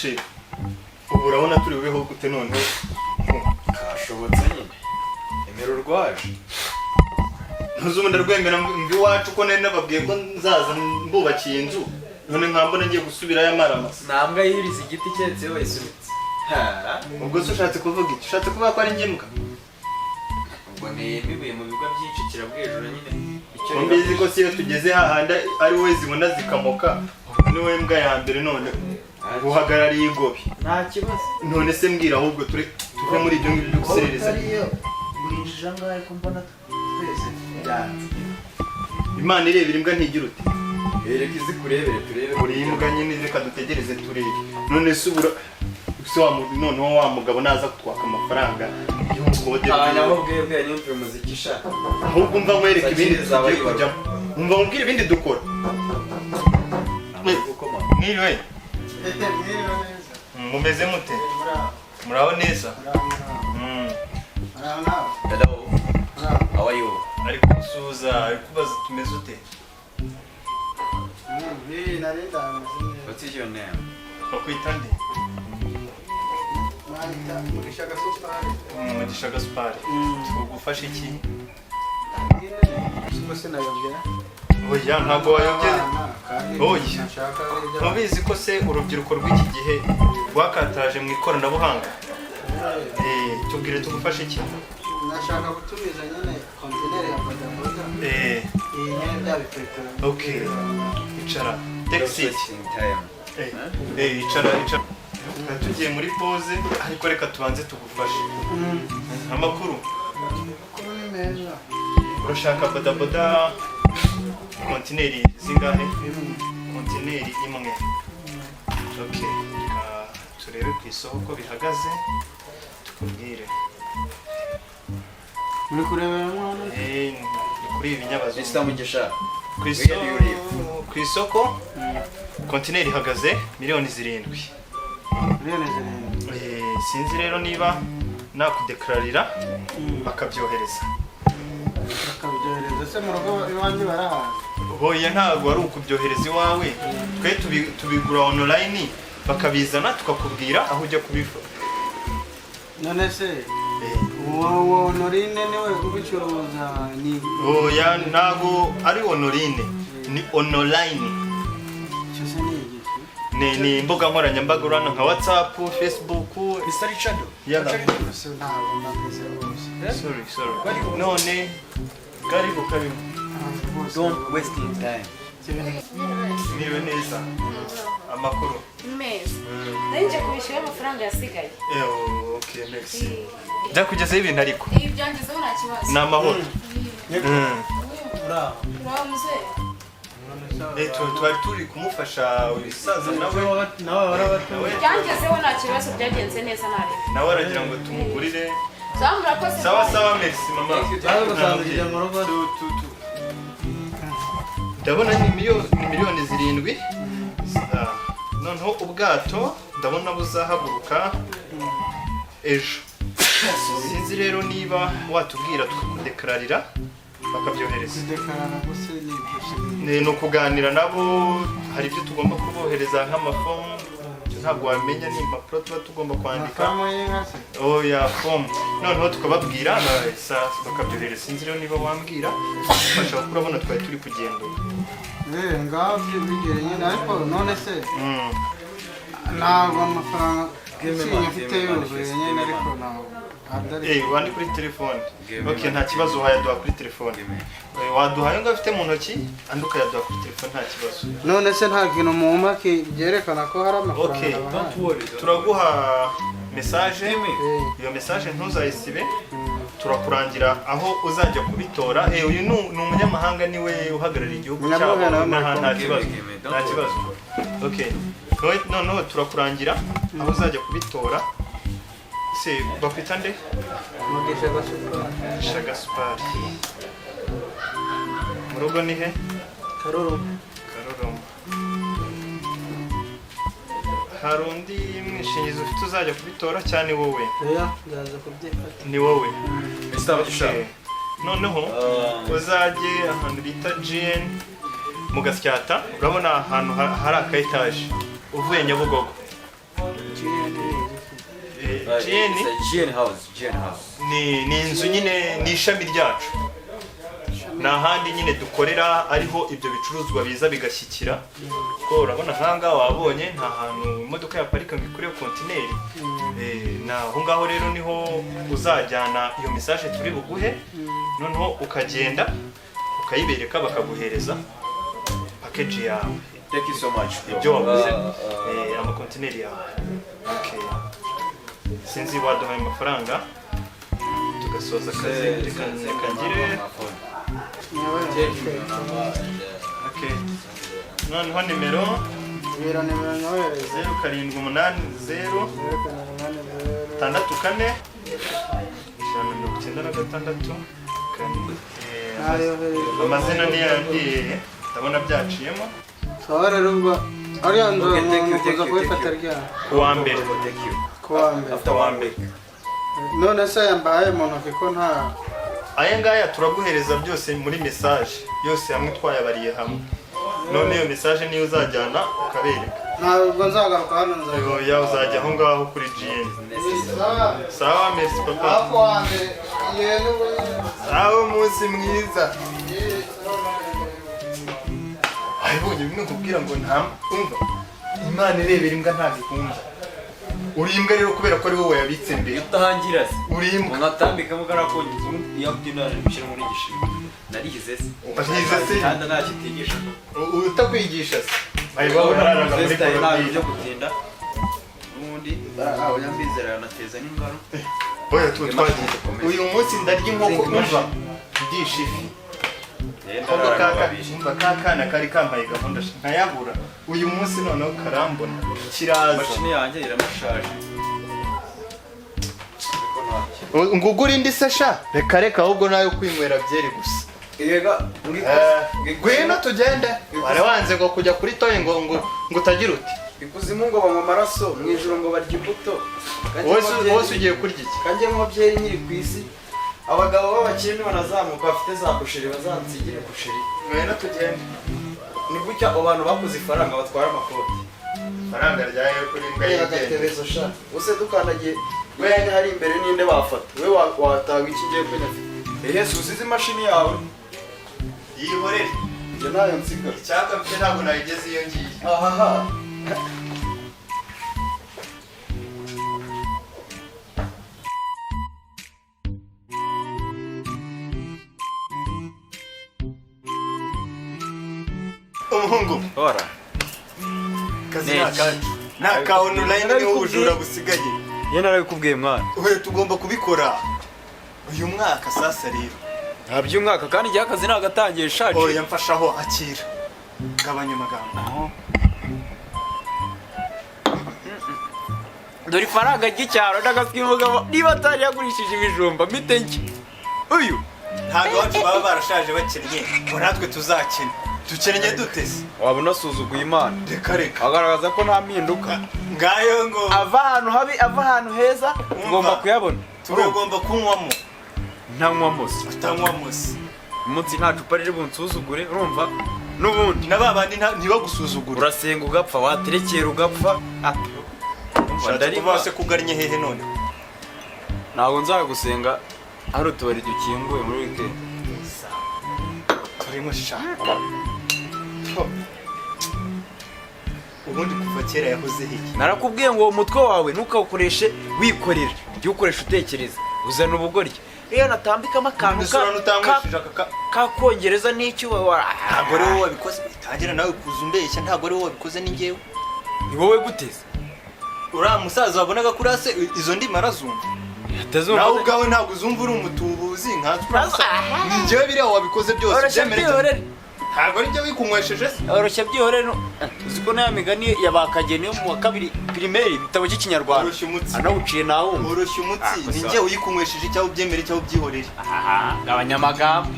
she ubu urabona turi bubeho gute none kashobotse nyine emera urwaje ntuzumunda rwemera mbi wacu ko nari nababwiye ko nzaza mbubakiye inzu none nkambona ngiye gusubira y'amaramasa nambwa yiriza igiti cyetse wayisunitse ubwo se ushatse kuvuga iki ushatse kuvuga ko ari ngimbwa ubwo ni bibuye mu bigo byinshi kirabwejura nyine icyo mbizi ko siyo tugeze hahanda ari wowe zibona zikamoka ni wowe mbwa ya mbere none uhagarariye igobi nta kibazo none se mbwira ahubwo tuve muri ibyo ngibyo byo guserereza gurinjije angahe ko mbona twese Imana irebera imbwa ntigira ute reka izi kurebere turebe uri imbwa nyine reka dutegereze turebe none se ubura se noneho wa mugabo naza kutwaka amafaranga y'ubukode nababwiye ko yanyumvira umuziki shaka ahubwo umva nkwereka ibindi tugiye kujyamo umva nkubwire ibindi dukora mwiriwe mumeze mute muraho neza hello how are you ari kusuza ari kubaza tumeze ute what is your name bakwita nde Mugisha Gaspard tugufasha iki oya ntabwo wayobye oya mubizi ko se urubyiruko rw'iki gihe rwakataje mu ikoranabuhanga tubwire tugufasha iki nashaka gutumiza nyine kontineri ya bodaboda nyine bya okay icara taxi icara tugiye muri pause ariko reka tubanze tugufashe amakuru ni meza urashaka bodaboda kontineri zingahe kontineri imwe okay turebe ku isoko ko bihagaze tukubwire muri kurebera mwana kuri ibi binyabazo Mr. Mugisha ku isoko kontineri ihagaze miliyoni 7 sinzi rero niba nakudeklarira bakabyohereza se mu rugo iwanjye barahazi hoya ntabwo ari ukubyohereza iwawe twe tubigura online bakabizana tukakubwira aho ujya kubifata none se wowe Honorine niwe ubicuruza ni hoya ntabwo ari Honorine ni online cyose ni igiki ni imbuga nkoranyambaga urana nka WhatsApp, Facebook, Mr. Richard yaga se ntabwo ndabizi rwose sorry none karibu don't waste time miriwe neza amakuru meza nanje kubishyura amafaranga yasigaye okay next byakugezeho ibintu ariko ibyangizeho nta kibazo ni amahoro twari turi kumufasha ubisaza nawe byangezeho nta kibazo byagenze neza nare nawe aragira ngo tumugurire murakoze sawa merci mama ndabona ni miliyoni 7 noneho ubwato ndabona buzahaguruka ejo sinzi rero niba watubwira tukakudeklarira bakabyohereza ni ukuganira nabo hari ibyo tugomba kubohereza nk'amafomu ntabwo wamenya ni impapuro tuba tugomba kwandika oya fomu noneho tukababwira bakabyohereza sinzi rero niba wambwira bashaka kurabona twari turi kugenda ngaho bigere nyine ariko none se ntabwo amafaranga mfite yuzuye nyine ariko ntabwo wandi kuri telefone okay nta kibazo wayaduha kuri telefone waduhaye ngo afite mu ntoki andi ukayaduha kuri telefone nta kibazo none se nta kintu mu mpaki byerekana ko hari amafaranga turaguha message iyo message ntuzayisibe turakurangira aho uzajya kubitora uyu ni umunyamahanga niwe uhagarariye igihugu cyabo nta kibazo okay noneho turakurangira aho uzajya kubitora se bakwita nde Mugisha Gaspard mu rugo ni he Karoroma hari undi mwishingizi ufite uzajya kubitora cyane wowe ndaza kubyifata ni wowe Mr. Mugisha noneho uzajye ahantu bita GN mu Gasyata urabona ahantu hari aka etage uvuye Nyabugogo GN House. ni inzu nyine ni ishami ryacu, ni ahandi nyine dukorera ariho ibyo bicuruzwa biza bigashyikira. Ko urabona nk'ahangaha wabonye nta hantu imodoka yaparika ngo ikureho kontineri, aho ngaho rero niho uzajyana iyo message turi buguhe, noneho ukagenda ukayibereka bakaguhereza package yawe. Thank you so much. Ibyo waguze amakontineri yawe. Okay. Sinzi waduhaye amafaranga tugasoza akazi, reka ngire. Okay. Noneho nimero 0780 64 196 amazina ni yandiye ndabona byaciyemo. Sawa rero ubwo ariya nzu muza kubifata ryari? Kuwa mbere. After one week. None se yambaye mu ntoki ko nta aya ngaya turaguhereza byose muri message yose hamwe twayabariye hamwe. None iyo message niyo uzajyana ukabereka. ntabwo nzagaruka hano nzagaruka. Ya uzajya aho ngaho kuri GN. Sawa merci papa. Hapo wande yenu Sawa umunsi mwiza. Ayibonye bimwe kubwira ngo nta umva. Imana irebera imbwa nta gikunza. Uri imbwa rero kubera ko ari wowe yabitse mbere. Utahangira se. Uri imbwa. Unatambika mugara ko yakutina bishira muri gishimo. Narihize se. Uhize se. Kandi nakitigisha. Utakwigisha se. Ayibaho nararaga muri Corona byo gutinda. Ubundi aho yambizera nateza n'ingaro. Oya twagiye. Uyu munsi ndarya inkoko umva. Ndisha ifi. Umva kakana kari kampaye gahunda nkayabura. Uyu munsi noneho karambona kiraza. Mashini yanjye iramushaje. Ngugura indi sesha reka ahubwo nayo kwinywera byeri gusa. Yega Gwino tugende. Wale wanze ngo kujya kuri toye ngo utagira uti. ikuzimu ngo banywa amaraso mu ijuru ngo barya imbuto. Wose ugiye kurya iki? Kanjye nk'umubyeyi nyiri ku isi. Abagabo b'abakire banazamuka bafite za busheri bazansigire busheri. Gwino tugende. Ni gutya abantu bakoze ifaranga batwara amakoti. Faranga ryaye kuri imbwa y'agatebezo sha. Use dukandagiye wewe hari imbere ninde bafata. We watanga iki ngiye kwenya. Yesu uzize imashini yawe. Yihorere. Je nayo nsiga. Icyaka mfite ntabwo nayigeze iyo ngiye. Aha. Umuhungu. Ora. Kazi naka online ni ubujura busigaye. Ye narabikubwiye mwana. Oya tugomba kubikora. Uyu mwaka sasa rero. Ntabyo umwaka kandi igihe akazi nagatangiye shaje. Oya mfashaho akira. Gabanya amagambo. Dore ifaranga ry'icyaro ndagaswimugabo niba atari yagurishije ibijumba mite nki. Uyu ntabwo wacu baba barashaje bakennye. Ngo natwe tuzakena. Dukenye dutese. wabona suzuguye Imana. Reka. Agaragaza ko nta mpinduka. Ngayo ngo Ava ahantu habi ava ahantu heza ugomba kuyabona. turagomba kunywamo. Ntanywa mose. Utanywa musi. Umunsi nta cupa riri bunsuzugure urumva n'ubundi Nababandi ntibagusuzugura. urasenga ugapfa waterekera ugapfa. Ndari kugarnya hehe none. Ntabwo nzagusenga hari utubari dukinguye muri weekend. Turimo shaka. Ubundi kuva kera yahoze hiki. Narakubwiye ngo umutwe wawe ntukawukoreshe wikorera. Jya ukoresha utekereza. Uzana ubugoryi. Iyo natambikamo akantu kakongereza n'icyo ntabwo ari wowe wabikoze. Tangira nawe kuzumbeshya ntabwo ari wowe wabikoze ni njyewe. Ni wowe guteze. Uriya musaza wabonaga kuri ase izo ndimi arazumva. Nawe ubwawe ntabwo uzumva uri umutubuzi nkanswe. Ni njyewe biriya wabikoze byose byemere. Ntabwo ari njye wikunywesheje se. Oroshya byihorere. Uziko nayo migani yabakageni yo mu wa kabiri primaire bitabo cy'ikinyarwanda. Oroshya umutsi. Anawuciye nawo. Oroshya umutsi. Ni njye uyikunywesheje cyangwa ubyemere cyangwa ubyihorere. Aha, abanyamagambo.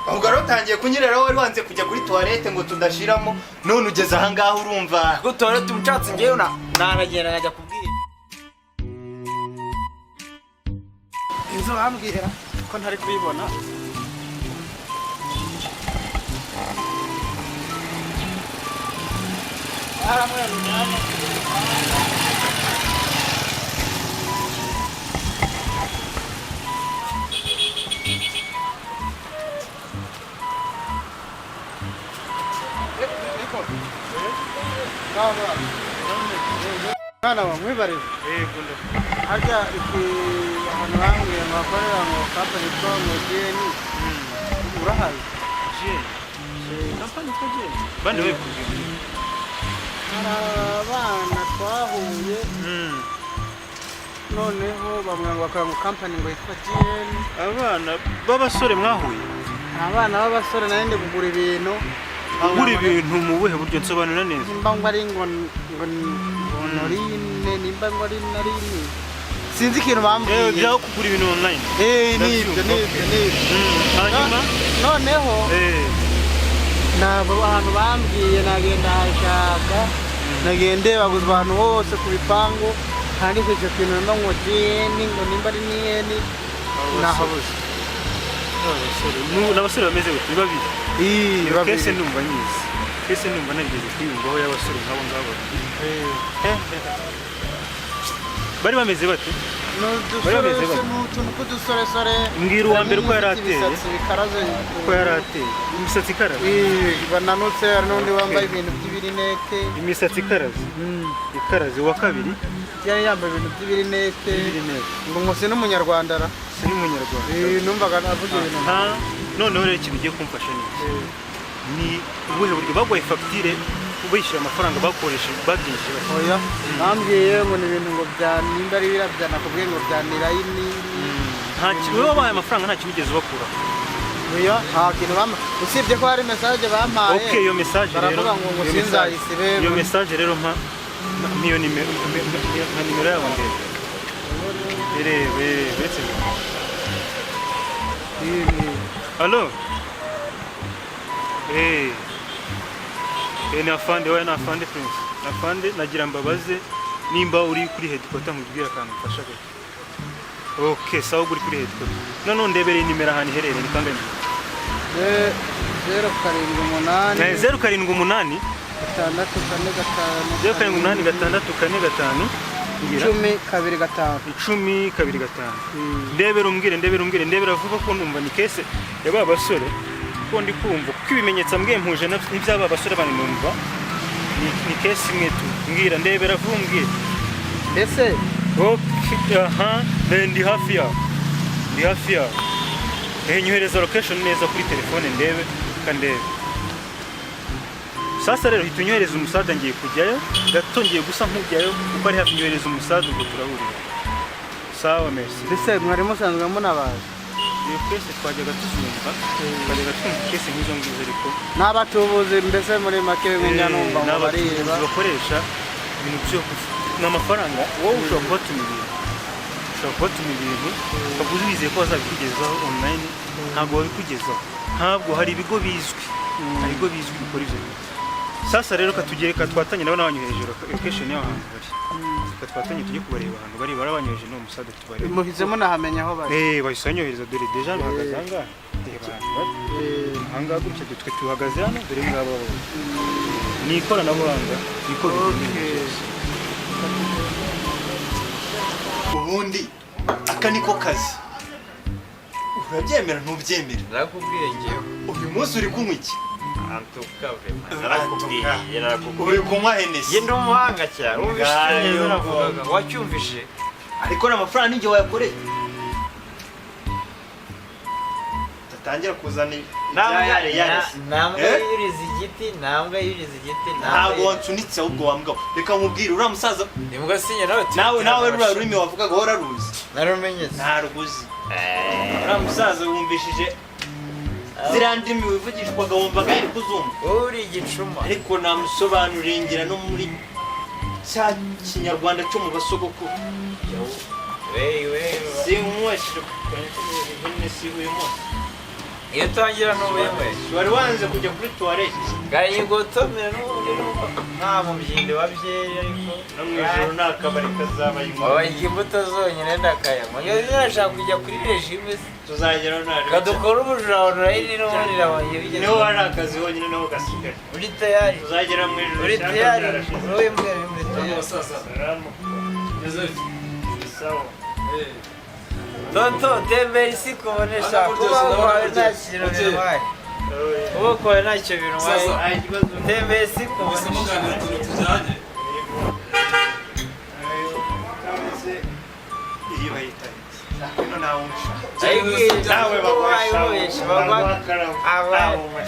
Ahubwo rero kunyerera wari wanze kujya kuri toilette ngo tudashiramo none ugeze aha ngaha urumva. Ko toilette umucatsi ngewe naragenda nkajya kubwira. Inzo bambwira ko ntari kubibona. gukora mwana wa mwibarize harya iki ahantu bambwiye ngo bakorera ngo kampani yitwa ngo GN urahazi kampani yitwa GN bande wekuye hari abana twahuye noneho bamwe ngo bakora ngo kampani ngo yitwa GN abana b'abasore mwahuye abana b'abasore narinde kugura ibintu ugura ibintu mu buhe buryo nsobanura neza nimba ngo ari ngo norine nimba ngo ari narine sinzi ikintu bambwiye byaho kugura ibintu online nibyo hanyuma noneho ntabwo ahantu bambwiye nagenda hashaka nagende baguze abantu bose ku bipangu kandi ku icyo kintu nimba ngo jeni ngo nimba ari niyeni nahabuze n'abasore bameze gute ni babiri kese numva nyizi kese numva nageze kwiyumvaho y'abasore nk'abo ngabo bari bameze bate n'utuntu tw'udusoresore mbwira uwa mbere uko yari ateye uko yari ateye imisatsi ikaraze bananutse hari n'undi wambaye ibintu by'ibirinete imisatsi ikaraze uwa kabiri yari yambaye ibintu by'ibirinete ngo ngo si n'umunyarwanda ra si n'umunyarwanda numvaga avuga ibintu noneho rero ikintu ugiye kumfasha neza ni ubuhe buryo baguhaye fagitire ubishyura amafaranga bakoresheje babyishyura oya bambwiye ngo ni ibintu ngo bya nimba ari birabya nakubwiye ngo bya nirayini nta kintu wowe wabahaye amafaranga nta kintu ugeze ubakura oya nta kintu usibye ko hari mesaje bampaye okay iyo mesaje rero baravuga ngo sinzayisibe iyo mesaje rero mpa niyo nimero yabo ndende uretse allo ni afande wowe ni afande prince afande nagira mbabaze nimba uri kuri headquarter nkubwira akantu mfasha gake okay sawa uri kuri headquarter none ndebereye nimero ahantu iherereye ni kangahe 078 ndebera umbwire vuba ko numva ni kese yaba abasore ko ndi kumva kuko ibimenyetso ambwiye mpuje n'ibyaba abasore bane numva ni kese imwe tu mbwira ndebera vuba umbwire ese okay ndi hafi yawe nyohereza location neza kuri telefone ndebe kandebe sasa rero hita unyohereza umusaza ngiye kujyayo gato ngiye gusa nkujyayo kuko ari hafi nyohereza umusaza ubwo turahurira sawa merci ese mwari musanzwe munabazi iyo kese twajyaga tuzumva twajyaga twumva kese nk'izo ngizo ariko n'abatubuzi mbese muri make nk'inyanumva ngo bareba bakoresha ibintu byo n'amafaranga wowe ushobora kubatuma ibintu baguze bizeye ko bazabikugezaho online ntabwo babikugezaho ntabwo hari ibigo bizwi bikora ibyo bintu sasa rero katwatanye nabo n'abanyohereje location y'aho hantu bari katwatanye tujye kubareba ahantu bari barabanyohereje no musade tubareba muhizemo nahamenya aho bari bahise banyohereza dore deja bahagaze ahangaha ahangaha gutya twe tuhagaze hano dore ngabo ni ikoranabuhanga ubundi aka niko kazi urabyemera ntubyemera nakubwiye ngewe uyu munsi uri kunywa iki narakubwiye uri kunywa henesi ye ndi umuhanga cyane wumvise neza navugaga wacyumvishe ariko n'amafaranga ninjye wayakoreye tatangira kuzana ntabwo yuriza igiti ntabwo wansunitse ahubwo wambwaho reka nkubwire uriya musaza nimbwa sinye nawe ruriya rurimi wavugaga wararuzi narumenye ntaruguzi uriya musaza wumvishije ziriya ndimi wivugishwaga wumvaga ari kuzumva uri igicuma ariko namusobanuriye ngira no muri cya kinyarwanda cyo mu basogokuru sinywesheje henesi uyu munsi iyo utangira n'ubuyemwe wari wanze kujya kuri tuwarete gayigotomera n'ubundi nta mubyindi wa byeri ariko no mu ijoro nta kabari kazaba wabaye imbuto zonyine ndakayanywa iyo nashaka kujya kuri regime tuzageraho nta kadukora ubujura online n'ubundi nabaye bigeze niho hari akazi honyine naho gasigaye uri tayari tuzagera mu ijoro uri tayari uri mbere muri tayari sawa tonto tembera isi kubonesha kuba wawe nta kintu bibaye ubukoye ntacyo bintu Sasa. tembeye siko Gusa muganira utuntu tujyanye. iyi bayita ino nawe nawe bakoresha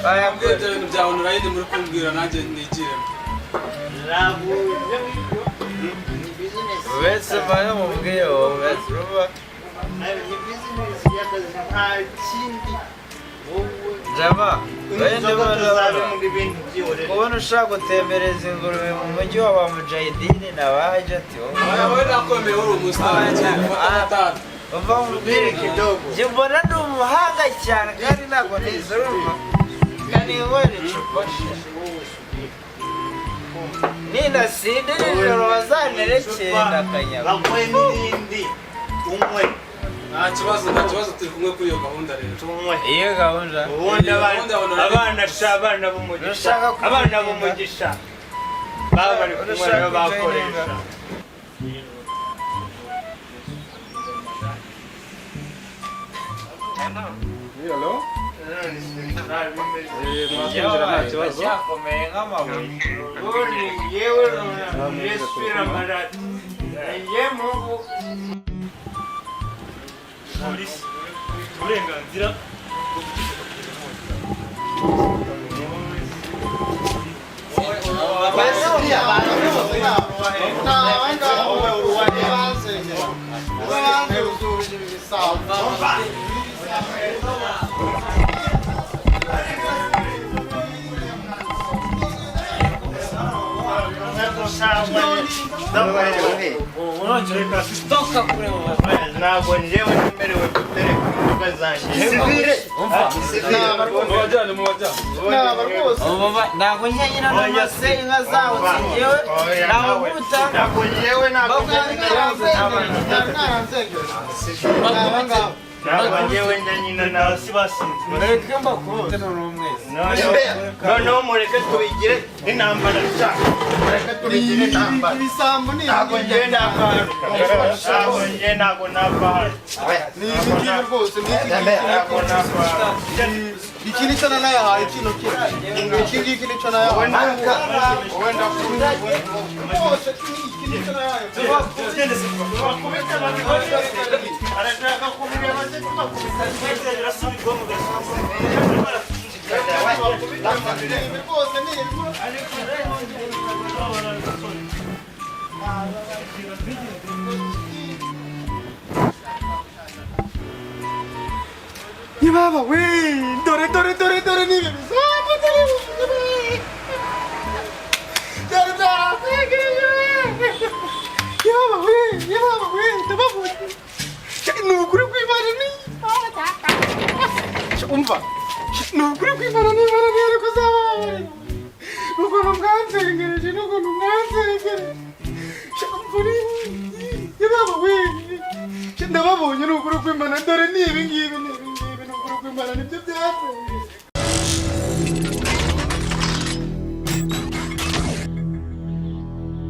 Mwebwe ibyo bintu bya online muri kumbwira nanjye nigiremo. wese bana mubwiye wowe ruba jama wende bana kubona ushaka gutembereza ingurube mu mujyi wa ba mujahidini na baje ati Wowe nakomeye uri umustar cyane fata uva mubwire kidogo je mbona ndi umuhanga cyane kandi ntabwo nizuruma kandi wene icupa nina sindi nijoro bazanerekeye ndakanyama bamuhe n'irindi umwe nta kibazo turi kumwe kuri iyo gahunda rero. tumwe iyo gahunda ubundi abana b'umugisha baba bari kumwe nabo bakoresha Hello? Mwakwinjira nta kibazo. cyakomeye nk'amabuye ubundi yewe yesubira amarati ye mungu polisi uburenganzira ntabwo njyewe nemerewe gutereka imboga zanjye Mubajyane mubajyane. ntabwo njyanye n'amase inka zawe singewe nabaguta ntabwo njyewe ntabwo njyewe njya nyina nawe si basinze mureke mbakubute none umwezi noneho mureke tubigire intambara cyane mureke tubigire intambara Ibisambo ni ntabwo njyewe ntabwo ntabwo nava ni iki rwose ni ntabwo nava iki nicyo nayahaye kino iki ngiki nicyo nayahaye wenda rwose iki nicyo nayahaye arashaka kubireba se tukakubita birasubirwamo rwose ni Yababa we dore ni ibi bisambo yababa we ndababonye ni ukuri kw'Imana ni umva ni ukuri kw'Imana n'Imana ntiyari kuzababarira ukuntu mwanzengereje n'ukuntu mwanzengereje yababa we ndababonye ni ukuri kw'Imana dore ni ibi ngibi ni ukuri kw'Imana nibyo byasengeje